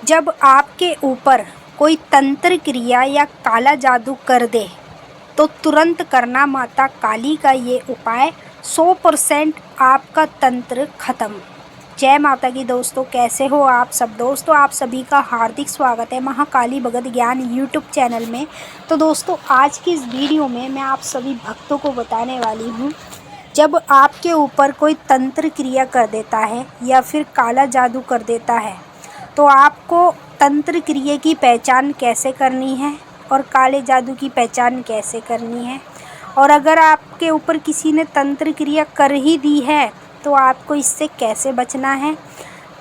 जब आपके ऊपर कोई तंत्र क्रिया या काला जादू कर दे तो तुरंत करना माता काली का ये उपाय। 100% आपका तंत्र खत्म। जय माता की दोस्तों, कैसे हो आप सब। दोस्तों, आप सभी का हार्दिक स्वागत है महाकाली भगत ज्ञान यूट्यूब चैनल में। तो दोस्तों, आज की इस वीडियो में मैं आप सभी भक्तों को बताने वाली हूँ, जब आपके ऊपर कोई तंत्र क्रिया कर देता है या फिर काला जादू कर देता है तो आपको तंत्र क्रिया की पहचान कैसे करनी है और काले जादू की पहचान कैसे करनी है, और अगर आपके ऊपर किसी ने तंत्र क्रिया कर ही दी है तो आपको इससे कैसे बचना है,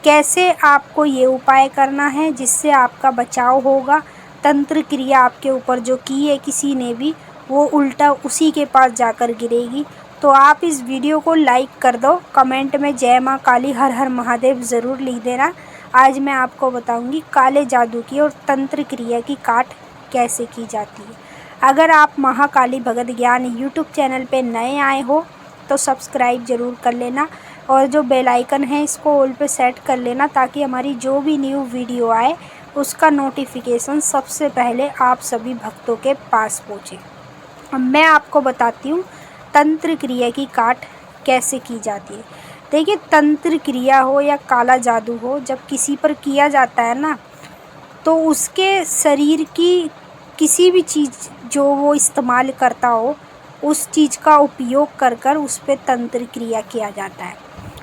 कैसे आपको ये उपाय करना है जिससे आपका बचाव होगा। तंत्र क्रिया आपके ऊपर जो की है किसी ने भी, वो उल्टा उसी के पास जाकर गिरेगी। तो आप इस वीडियो को लाइक कर दो, कमेंट में जय माँ काली हर हर महादेव ज़रूर लिख देना। आज मैं आपको बताऊंगी काले जादू की और तंत्र क्रिया की काट कैसे की जाती है। अगर आप महाकाली भगत ज्ञान यूट्यूब चैनल पे नए आए हो तो सब्सक्राइब ज़रूर कर लेना, और जो बेल आइकन है इसको ऑल पे सेट कर लेना, ताकि हमारी जो भी न्यू वीडियो आए उसका नोटिफिकेशन सबसे पहले आप सभी भक्तों के पास पहुँचे। अब मैं आपको बताती हूँ तंत्र क्रिया की काट कैसे की जाती है। देखिए, तंत्र क्रिया हो या काला जादू हो, जब किसी पर किया जाता है ना, तो उसके शरीर की किसी भी चीज़ जो वो इस्तेमाल करता हो उस चीज़ का उपयोग कर कर उस पर तंत्र क्रिया किया जाता है।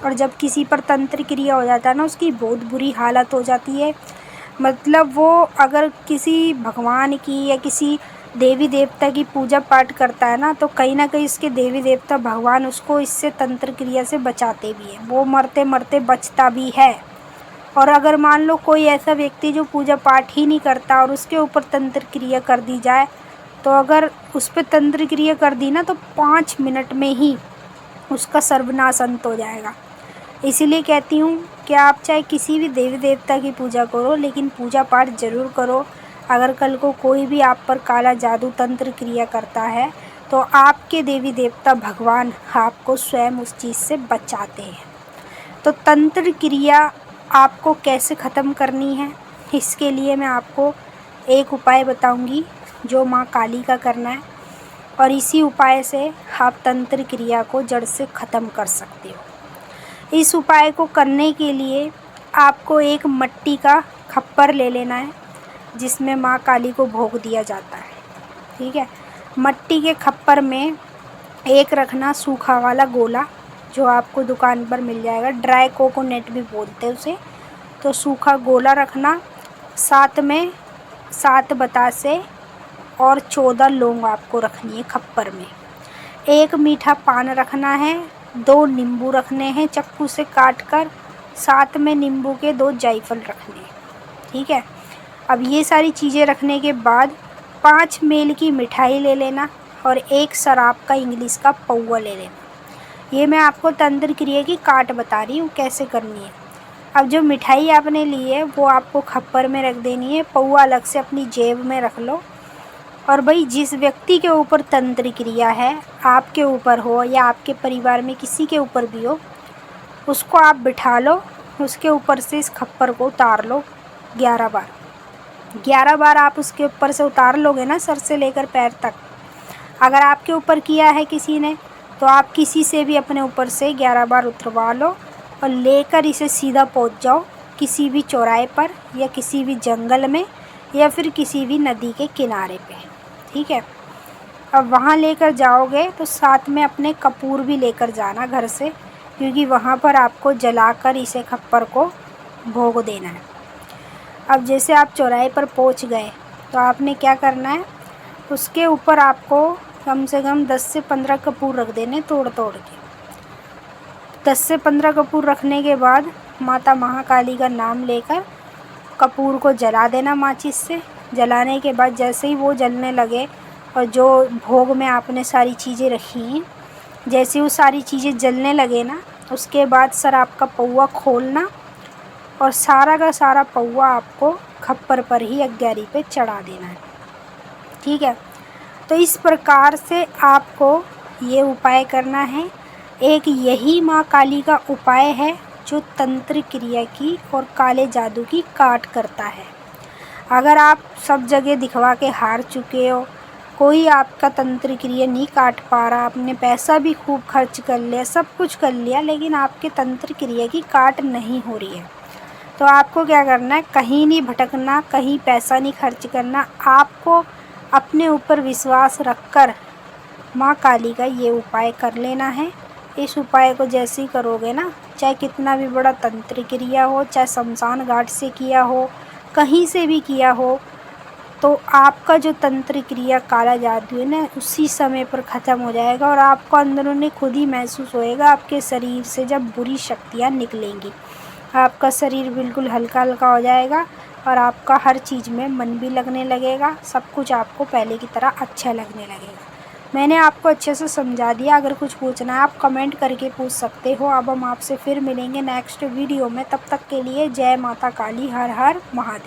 और जब किसी पर तंत्र क्रिया हो जाता है ना, उसकी बहुत बुरी हालत हो जाती है। मतलब वो अगर किसी भगवान की या किसी देवी देवता की पूजा पाठ करता है ना, तो कहीं ना कहीं इसके देवी देवता भगवान उसको इससे तंत्र क्रिया से बचाते भी हैं, वो मरते मरते बचता भी है। और अगर मान लो कोई ऐसा व्यक्ति जो पूजा पाठ ही नहीं करता और उसके ऊपर तंत्र क्रिया कर दी जाए, तो अगर उस पर तंत्र क्रिया कर दी ना, तो 5 मिनट में ही उसका सर्वनाश अंत हो जाएगा। इसीलिए कहती हूँ कि आप चाहे किसी भी देवी देवता की पूजा करो, लेकिन पूजा पाठ ज़रूर करो। अगर कल को कोई भी आप पर काला जादू तंत्र क्रिया करता है तो आपके देवी देवता भगवान आपको स्वयं उस चीज़ से बचाते हैं। तो तंत्र क्रिया आपको कैसे ख़त्म करनी है, इसके लिए मैं आपको एक उपाय बताऊंगी जो माँ काली का करना है, और इसी उपाय से आप तंत्र क्रिया को जड़ से ख़त्म कर सकते हो। इस उपाय को करने के लिए आपको एक मिट्टी का खप्पर ले लेना है जिसमें माँ काली को भोग दिया जाता है। ठीक है, मिट्टी के खप्पर में एक रखना सूखा वाला गोला, जो आपको दुकान पर मिल जाएगा, ड्राई कोकोनट भी बोलते हैं उसे। तो सूखा गोला रखना, साथ में 7 बतासे और 14 लौंग आपको रखनी है खप्पर में। एक मीठा पान रखना है, 2 नींबू रखने हैं चाकू से काट कर, साथ में नींबू के 2 जायफल रखने हैं। ठीक है, अब ये सारी चीज़ें रखने के बाद 5 मेल की मिठाई ले लेना और एक शराब का इंग्लिश का पौवा ले लेना। ये मैं आपको तंत्र क्रिया की काट बता रही हूँ कैसे करनी है। अब जो मिठाई आपने ली है वो आपको खप्पर में रख देनी है, पौवा अलग से अपनी जेब में रख लो। और भाई, जिस व्यक्ति के ऊपर तंत्र क्रिया है, आपके ऊपर हो या आपके परिवार में किसी के ऊपर भी हो, उसको आप बिठा लो, उसके ऊपर से इस खप्पर को उतार लो 11 बार। 11 बार आप उसके ऊपर से उतार लोगे ना, सर से लेकर पैर तक। अगर आपके ऊपर किया है किसी ने, तो आप किसी से भी अपने ऊपर से 11 बार उतरवा लो और लेकर इसे सीधा पहुंच जाओ किसी भी चौराहे पर या किसी भी जंगल में या फिर किसी भी नदी के किनारे पे। ठीक है, अब वहाँ लेकर जाओगे तो साथ में अपने कपूर भी लेकर जाना घर से, क्योंकि वहाँ पर आपको जलाकर इसे खप्पर को भोग देना है। अब जैसे आप चौराहे पर पहुँच गए तो आपने क्या करना है, उसके ऊपर आपको कम से कम 10 से 15 कपूर रख देने, तोड़ तोड़ के। 10 से 15 कपूर रखने के बाद माता महाकाली का नाम लेकर कपूर को जला देना माचिस से। जलाने के बाद जैसे ही वो जलने लगे और जो भोग में आपने सारी चीज़ें रखी हैं, जैसे वो सारी चीज़ें जलने लगे ना, उसके बाद सर आपका पौवा खोलना और सारा का सारा पौवा आपको खप्पर पर ही अग्यारी पे चढ़ा देना है। ठीक है, तो इस प्रकार से आपको ये उपाय करना है। एक यही माँ काली का उपाय है जो तंत्र क्रिया की और काले जादू की काट करता है। अगर आप सब जगह दिखवा के हार चुके हो, कोई आपका तंत्र क्रिया नहीं काट पा रहा, आपने पैसा भी खूब खर्च कर लिया, सब कुछ कर लिया, लेकिन आपके तंत्र क्रिया की काट नहीं हो रही है, तो आपको क्या करना है, कहीं नहीं भटकना, कहीं पैसा नहीं खर्च करना। आपको अपने ऊपर विश्वास रखकर माँ काली का ये उपाय कर लेना है। इस उपाय को जैसे ही करोगे ना, चाहे कितना भी बड़ा तंत्र क्रिया हो, चाहे शमशान घाट से किया हो, कहीं से भी किया हो, तो आपका जो तंत्र क्रिया काला जादू है ना, उसी समय पर ख़त्म हो जाएगा और आपको अंदरूनी खुद ही महसूस होएगा आपके शरीर से जब बुरी शक्तियाँ निकलेंगी। आपका शरीर बिल्कुल हल्का हल्का हो जाएगा और आपका हर चीज़ में मन भी लगने लगेगा, सब कुछ आपको पहले की तरह अच्छा लगने लगेगा। मैंने आपको अच्छे से समझा दिया। अगर कुछ पूछना है आप कमेंट करके पूछ सकते हो। अब हम आपसे फिर मिलेंगे नेक्स्ट वीडियो में, तब तक के लिए जय माता काली, हर हर महादेव।